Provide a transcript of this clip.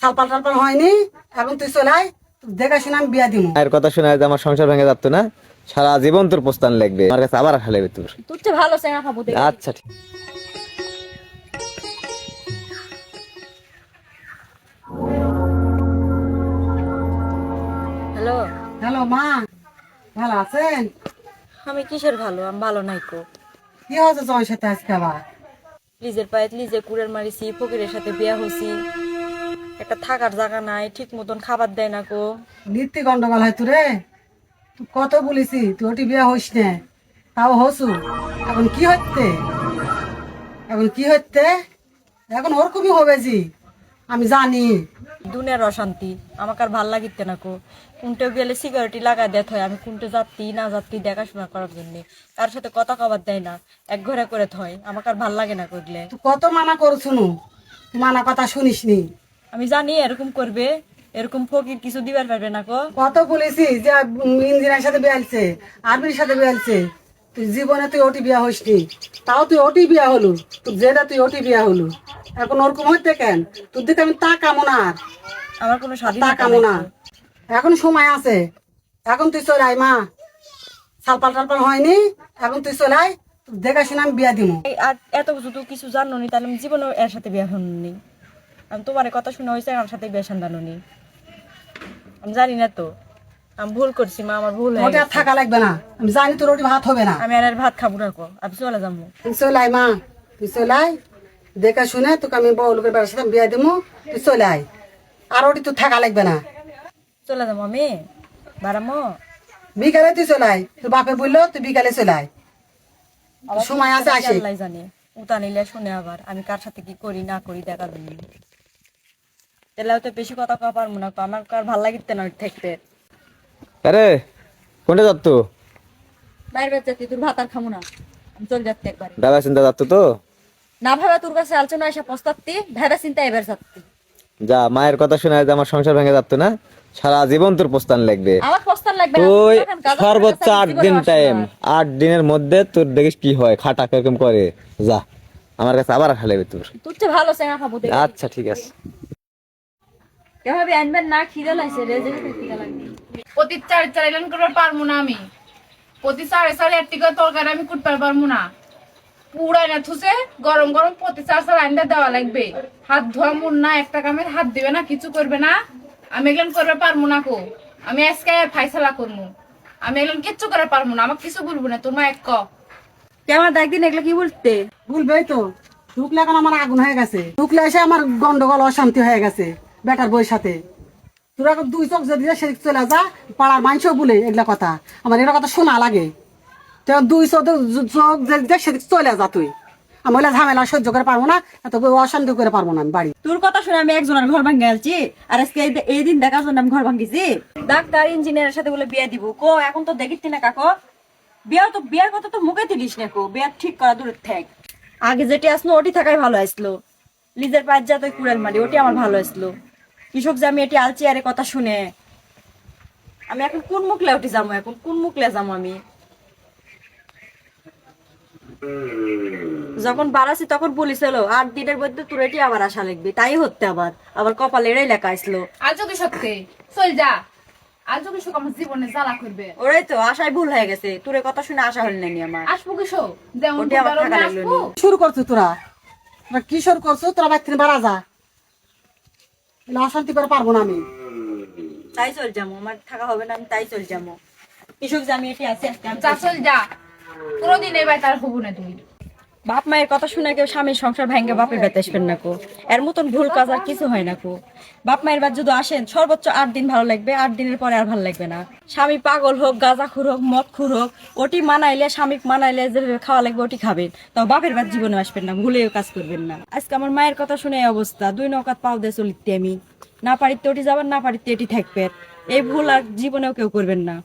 সালপাল টালপাল হয়নি, এখন তুই চলে আয়, দেখাশুনে আমি বিয়া দিব। মায়ের কথা শুনে আজ আমার সংসার ভেঙে যাচ্ছে না, সারা জীবন তোর প্রস্তান লাগবে, আমার কাছে আবার আশা লাগবে তোর। তোর চেয়ে ভালো চেঙ্গা খাবো দেখে। আচ্ছা ঠিক। হ্যালো, হ্যালো মা, ভালো আছেন? আমি কিসের ভালো? আমি ভালো নাই কো। কি হয়েছে জয়ের সাথে আজকে আবার? লিজের পায়ে লিজে কুড়ের মারিছি, ফকিরের সাথে বিয়া হইছি, একটা থাকার জায়গা নাই, ঠিক মতন খাবার দেয় না কো। নিত্য গন্ডগোল হয় তোরে, তুই কত বলেছি তুই ওটি বিয়া হইস না, তাও হসু। এখন কি হচ্ছে? এখন কি হচ্ছে? এখন ওরকমই হবে জি, আমি জানি। দুনিয়ার অশান্তি আমাকে আর ভাল লাগিতে না কো। কোনটে গেলে সিকিউরিটি লাগাই দেয় হয়, আমি কোনটে যাত্রী না যাত্রী দেখাশোনা করার জন্য। কার সাথে কথা খাবার দেয় না, এক ঘরে করে থয়, আমাকে আর ভাল লাগে না করলে। তুই কত মানা করছুন, তুই মানা কথা শুনিস নি। আমি জানি এরকম করবে, এরকম ফকির কিছু দিবার পারবে না কো। কত বলেছি যে ইঞ্জিনিয়ার সাথে বিয়ালছে, আর্মির সাথে বিয়ালছে, তুই জীবনে তুই ওটি বিয়া হইস নি, তাও তুই ওটি বিয়া হলু, তুই যেটা তুই ওটি বিয়া হলু। এখন ওরকম হইতে কেন? তোর দিকে আমি তা কামো না, আর আমার কোনো তা স্বাধীনতা কামো নাই না। কো। এখন সময় আছে, এখন তুই চলে আয় মা, সালপাল টালপাল হয়নি, এখন তুই চলে আয়, দেখাশুনে আমি বিয়া দিব। এই আর এত কিছু তো কিছু জানো নি, তাহলে আমি জীবনে এর সাথে বিয়ে হইনি। আমি তোমার কথা শুনে হয়েছে আমার সাথে বিয়ে সান্দানো নি। আমি জানি না তো, আমি ভুল করছি মা, আমার ভুল হয়ে ওটা আর গেছে। থাকা লাগবে না, আমি জানি তোর ওটি ভাত হবে না। আমি আর ভাত খাবো না কো, আমি চলে যাবো। তুই চলে আয় মা, তুই চলে আয়, দেখা শুনে তোকে আমি বউ লোকের বাড়ির সাথে বিয়া দিব, তুই চলে আয়, আর ওটি তোর থাকা লাগবে না। চলে যাবো আমি বারামো। বিকালে তুই চলে আয়, তোর বাপে বললো তুই বিকালে চলে আয়, তোর সময় আছে আসে। আল্লাহ জানে, উতা নিলে শুনে আবার আমি কার সাথে কি করি না করি দেখা যাবে। তাহলে তো বেশি কথা কওয়া পারবো না কো, আমার আর ভাল লাগিতে না থাকতে। আরে কোনটা যাচ্ছ? বাইরে যাচ্ছি, তোর ভাত আর খাবো না, আমি চলে যাচ্ছি একবারে। দাদা চিন্তা যাচ্ছ তো? না ভাবা তোর কাছে আলোচনা এসে পস্তাচ্ছি, ভেবে চিন্তা এবার যাচ্ছি। যা, মায়ের কথা শুনে আজ আমার সংসার ভেঙে যাচ্ছে না, সারা জীবন তোর প্রস্তান লাগবে। আমার প্রস্তাব লাগবে না, তুই যখন গাঁজা সর্বোচ্চ খাওয়া 8 জীবনে দিন অসুবিধা টাইম, হয়। 8 দিনের মধ্যে তোর দেখিস কি হয়, খাটা কিরকম করে। যা, আমার কাছে আবার আশা লাগবে তোর। তোর চেয়ে ভালো চেঙ্গা খাবো দেখে। আচ্ছা ঠিক আছে। এভাবে আনবেন না, খিদে লাগছে রে, যে খিদে লাগবে। প্রতি চার চার করতে পারবো না আমি। প্রতি সাড়ে সাড়ে একটি করে তরকারি আমি কুটতে পারবো না। পুরাই না থুসে গরম গরম প্রতি চার চার আন্ডা দেওয়া লাগবে। হাত ধোয়া মুন না, একটা কামের হাত দিবে না, কিছু করবে না। আমি এগুলো করতে পারবো না কো। আমি আজকে ফাইসালা করবো। আমি এগুলো কিচ্ছু করে পারবো না, আমাকে কিছু বলবো না, তোর মা এক ক। কেমন একদিন এগুলো কি বলতে? ভুলবেই তো, ঢুকলে এখন আমার আগুন হয়ে গেছে, ঢুকলে এসে আমার গন্ডগোল অশান্তি হয়ে গেছে বেটার বইয়ের সাথে। তোরা এখন দুই চোখ যদি সে চলে যা, পাড়ার মানুষও বলে এগুলা কথা, আমার এটা কথা শোনা লাগে। তো দুই চোখ চোখ যে সেদিক চলে যা তুই, আমি ওইলা ঝামেলা সহ্য করে পারবো না, এত অশান্তি করে পারবো না আমি বাড়ি। তোর কথা শুনে আমি একজনের ঘর ভাঙে আলছি, আর আজকে এই দিন দেখার জন্য আমি ঘর ভাঙিছি। ডাক্তার ইঞ্জিনিয়ারের সাথে বলে বিয়ে দিব কো, এখন তো দেখিস না কাকো। বিয়ার কথা তো মুখে তুলিস না কো, বিয়ার ঠিক করা দূরের থাক। আগে যেটি আসলো ওটি থাকাই ভালো আসলো, লিজের পাঁচ যা তুই কুড়াল মারি, ওটি আমার ভালো আসলো। কৃষক যে আমি এটি আলছি আরে কথা শুনে, আমি এখন কোন মুখলে উঠে যাবো, এখন কোন মুখলে যাবো আমি? যখন বাড়াছি তখন বলিছিল 8 দিনের মধ্যে তোর এটি আবার আশা লিখবি, তাই হচ্ছে আবার আবার কপালে এটাই লেখা আসলো। আজ যদি সত্যি চল যা, আজ যদি সুখ আমার জীবনে জ্বালা করবে। ওরাই তো আশায় ভুল হয়ে গেছে, তোর কথা শুনে আশা হল নানি আমার। আসবো কিসো যেমন ওটি আমার থাকা লাগলো আসবো। নি। শুরু করছো তোরা, তোরা কি শুরু করছো? তোরা বাইরে বাড়া যা, এগুলো অশান্তি করে পারবো না আমি। তাই চল যাবো, আমার থাকা হবে না, আমি তাই চল যাবো। কৃষক যে আমি এটি আছি আজকে আমি যা চল যা, কোনোদিন এবার তার হবো না তুই। বাপ মায়ের কথা শুনে কেউ স্বামীর সংসার ভাঙ্গে বাপের বাড়িতে আসবেন না কো, এর মতন ভুল কাজ আর কিছু হয় না কো। বাপ মায়ের বাড়ি যদি আসেন সর্বোচ্চ 8 দিন ভালো লাগবে, 8 দিনের পরে আর ভালো লাগবে না। স্বামী পাগল হোক, গাঁজাখুর হোক, মদখুর হোক, ওটি মানাইলে স্বামীকে মানাইলে যেভাবে খাওয়া লাগবে ওটি খাবেন, তাও বাপের বাড়ি জীবনে আসবেন না, ভুলেও কাজ করবেন না। আজকে আমার মায়ের কথা শুনে এই অবস্থা, 2 নৌকাত পাও দিয়ে চলিতে আমি, না পারিতে ওটি যাবেন, না পারিতে এটি থাকবে। এই ভুল আর জীবনেও কেউ করবেন না।